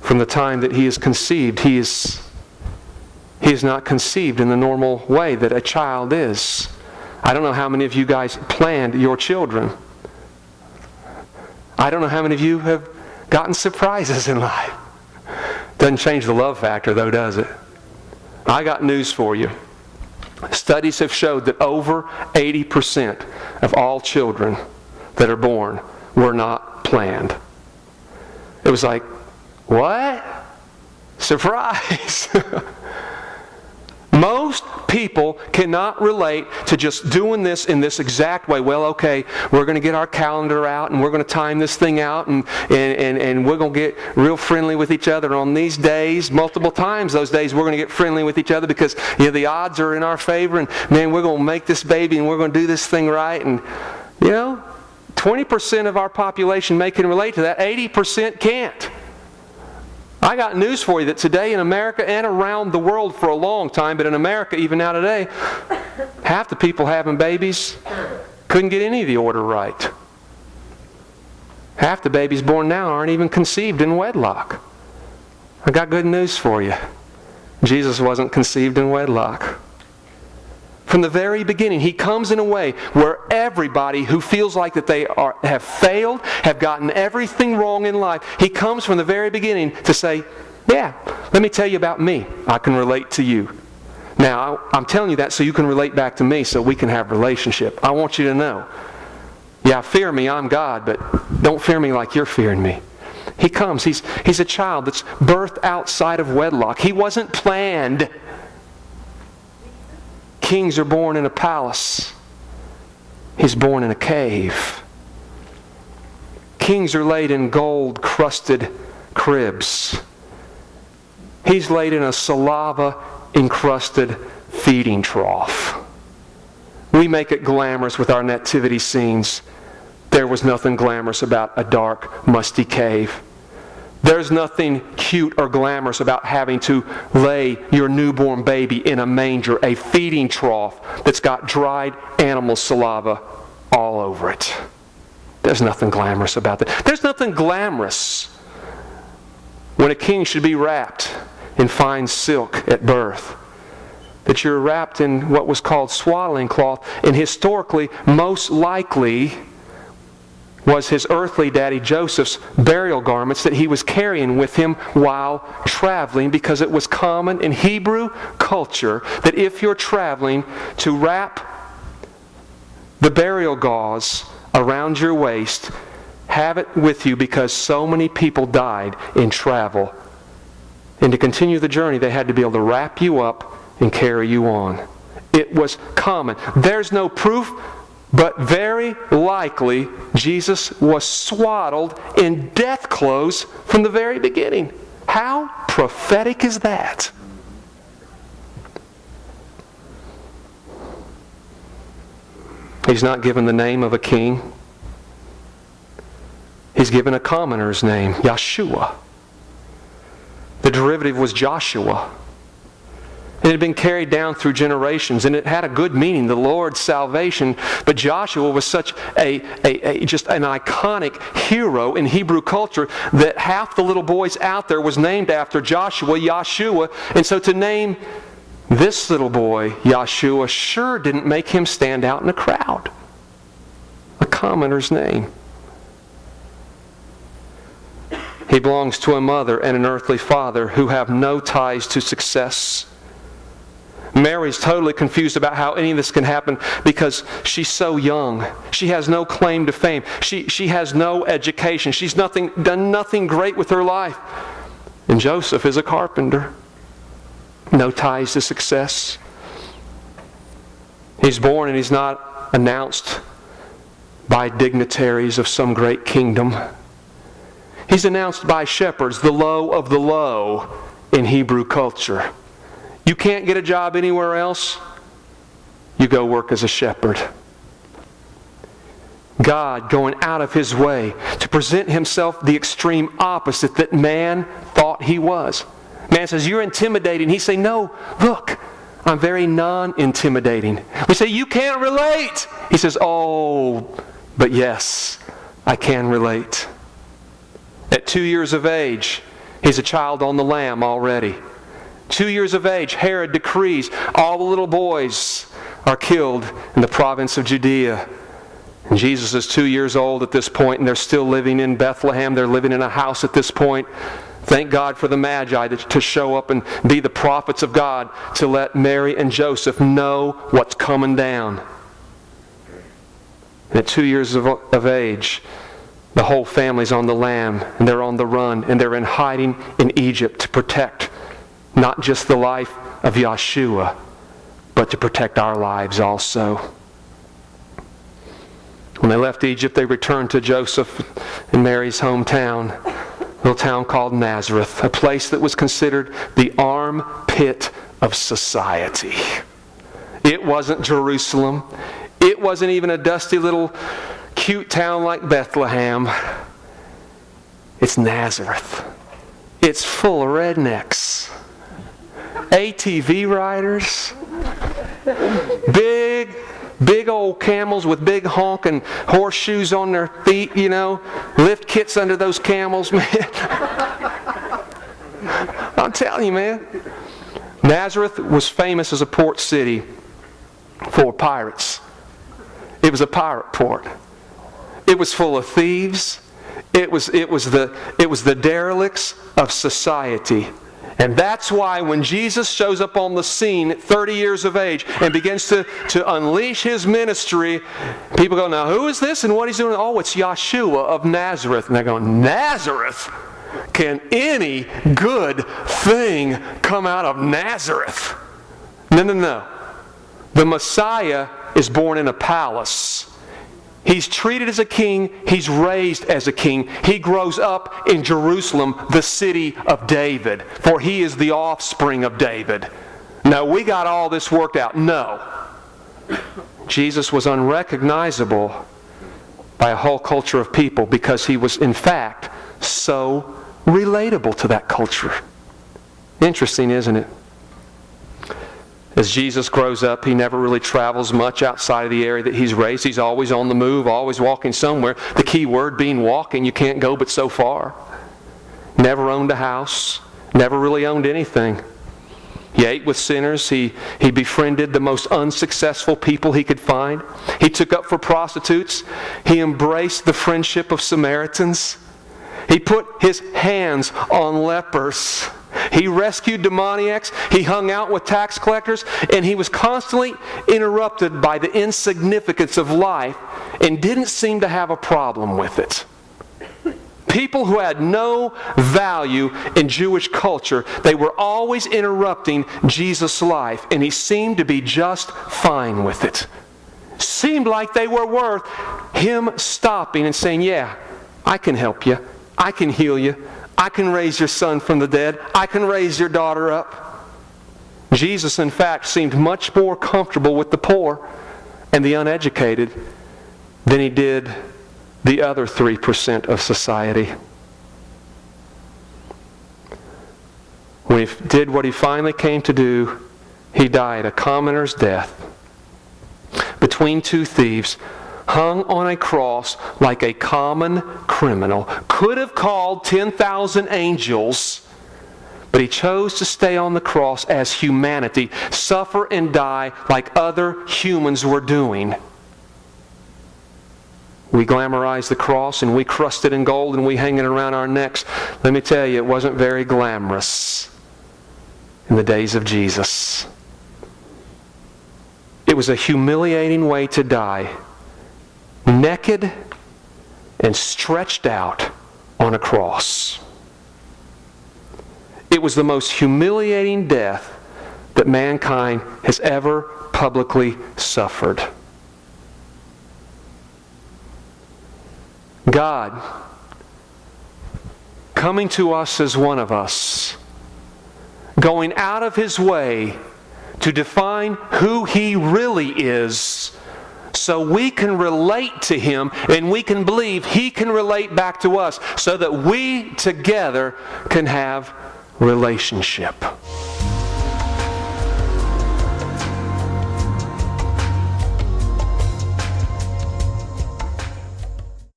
From the time that he is conceived, he is not conceived in the normal way that a child is. I don't know how many of you guys planned your children. I don't know how many of you have gotten surprises in life. Doesn't change the love factor though, does it? I got news for you. Studies have showed that over 80% of all children that are born were not planned. It was like, what? Surprise! Most people cannot relate to just doing this in this exact way. Well, okay, we're going to get our calendar out and we're going to time this thing out and we're going to get real friendly with each other on these days. Multiple times those days we're going to get friendly with each other because the odds are in our favor and man, we're going to make this baby and we're going to do this thing right. And 20% of our population may can relate to that. 80% can't. I got news for you that today in America and around the world for a long time, but in America even now today, half the people having babies couldn't get any of the order right. Half the babies born now aren't even conceived in wedlock. I got good news for you. Jesus wasn't conceived in wedlock. From the very beginning, he comes in a way where everybody who feels like that they have failed, have gotten everything wrong in life, he comes from the very beginning to say, yeah, let me tell you about me. I can relate to you. Now, I'm telling you that so you can relate back to me so we can have a relationship. I want you to know, yeah, fear me, I'm God, but don't fear me like you're fearing me. He comes, he's a child that's birthed outside of wedlock. He wasn't planned. Kings are born in a palace. He's born in a cave. Kings are laid in gold-crusted cribs. He's laid in a saliva-encrusted feeding trough. We make it glamorous with our nativity scenes. There was nothing glamorous about a dark, musty cave. There's nothing cute or glamorous about having to lay your newborn baby in a manger, a feeding trough that's got dried animal saliva all over it. There's nothing glamorous about that. There's nothing glamorous when a king should be wrapped in fine silk at birth. That you're wrapped in what was called swaddling cloth, and historically, most likely, was his earthly daddy Joseph's burial garments that he was carrying with him while traveling, because it was common in Hebrew culture that if you're traveling, to wrap the burial gauze around your waist, have it with you because so many people died in travel. And to continue the journey, they had to be able to wrap you up and carry you on. It was common. There's no proof, but very likely Jesus was swaddled in death clothes from the very beginning. How prophetic is that? He's not given the name of a king. He's given a commoner's name, Yeshua. The derivative was Joshua. It had been carried down through generations, and it had a good meaning, the Lord's salvation. But Joshua was such just an iconic hero in Hebrew culture that half the little boys out there was named after Joshua, Yeshua. And so to name this little boy Yeshua sure didn't make him stand out in a crowd. A commoner's name. He belongs to a mother and an earthly father who have no ties to success. Mary's totally confused about how any of this can happen because she's so young. She has no claim to fame. She has no education. She's done nothing great with her life. And Joseph is a carpenter. No ties to success. He's born and he's not announced by dignitaries of some great kingdom. He's announced by shepherds, the low of the low in Hebrew culture. You can't get a job anywhere else, you go work as a shepherd. God going out of His way to present Himself the extreme opposite that man thought He was. Man says, you're intimidating. He say, no, look, I'm very non-intimidating. We say, you can't relate. He says, oh, but yes, I can relate. At 2 years of age, He's a child on the lamb already. 2 years of age, Herod decrees all the little boys are killed in the province of Judea. And Jesus is 2 years old at this point, and they're still living in Bethlehem. They're living in a house at this point. Thank God for the Magi to show up and be the prophets of God to let Mary and Joseph know what's coming down. And at 2 years of age, the whole family's on the lam, and they're on the run, and they're in hiding in Egypt to protect not just the life of Yeshua, but to protect our lives also. When they left Egypt, they returned to Joseph and Mary's hometown, a little town called Nazareth, a place that was considered the armpit of society. It wasn't Jerusalem. It wasn't even a dusty little cute town like Bethlehem. It's Nazareth. It's full of rednecks, ATV riders, big old camels with big honking horseshoes on their feet, lift kits under those camels, man. I'm telling you, man. Nazareth was famous as a port city for pirates. It was a pirate port. It was full of thieves. It was the derelicts of society. And that's why when Jesus shows up on the scene at 30 years of age and begins to unleash His ministry, people go, now who is this and what He's doing? Oh, it's Yeshua of Nazareth. And they're going, Nazareth? Can any good thing come out of Nazareth? No. The Messiah is born in a palace. He's treated as a king. He's raised as a king. He grows up in Jerusalem, the city of David, for He is the offspring of David. No, we got all this worked out. No. Jesus was unrecognizable by a whole culture of people because He was, in fact, so relatable to that culture. Interesting, isn't it? As Jesus grows up, He never really travels much outside of the area that He's raised. He's always on the move, always walking somewhere. The key word being walking. You can't go but so far. Never owned a house. Never really owned anything. He ate with sinners. He befriended the most unsuccessful people he could find. He took up for prostitutes. He embraced the friendship of Samaritans. He put His hands on lepers. He rescued demoniacs. He hung out with tax collectors. And He was constantly interrupted by the insignificance of life and didn't seem to have a problem with it. People who had no value in Jewish culture, they were always interrupting Jesus' life, and He seemed to be just fine with it. Seemed like they were worth Him stopping and saying, yeah, I can help you. I can heal you. I can raise your son from the dead. I can raise your daughter up. Jesus, in fact, seemed much more comfortable with the poor and the uneducated than He did the other 3% of society. When He did what He finally came to do, He died a commoner's death between two thieves, hung on a cross like a common criminal. Could have called 10,000 angels, but He chose to stay on the cross as humanity, suffer and die like other humans were doing. We glamorize the cross and we crust it in gold and we hang it around our necks. Let me tell you, it wasn't very glamorous in the days of Jesus. It was a humiliating way to die. Naked and stretched out on a cross. It was the most humiliating death that mankind has ever publicly suffered. God, coming to us as one of us, going out of His way to define who He really is, so we can relate to Him and we can believe He can relate back to us so that we together can have relationship.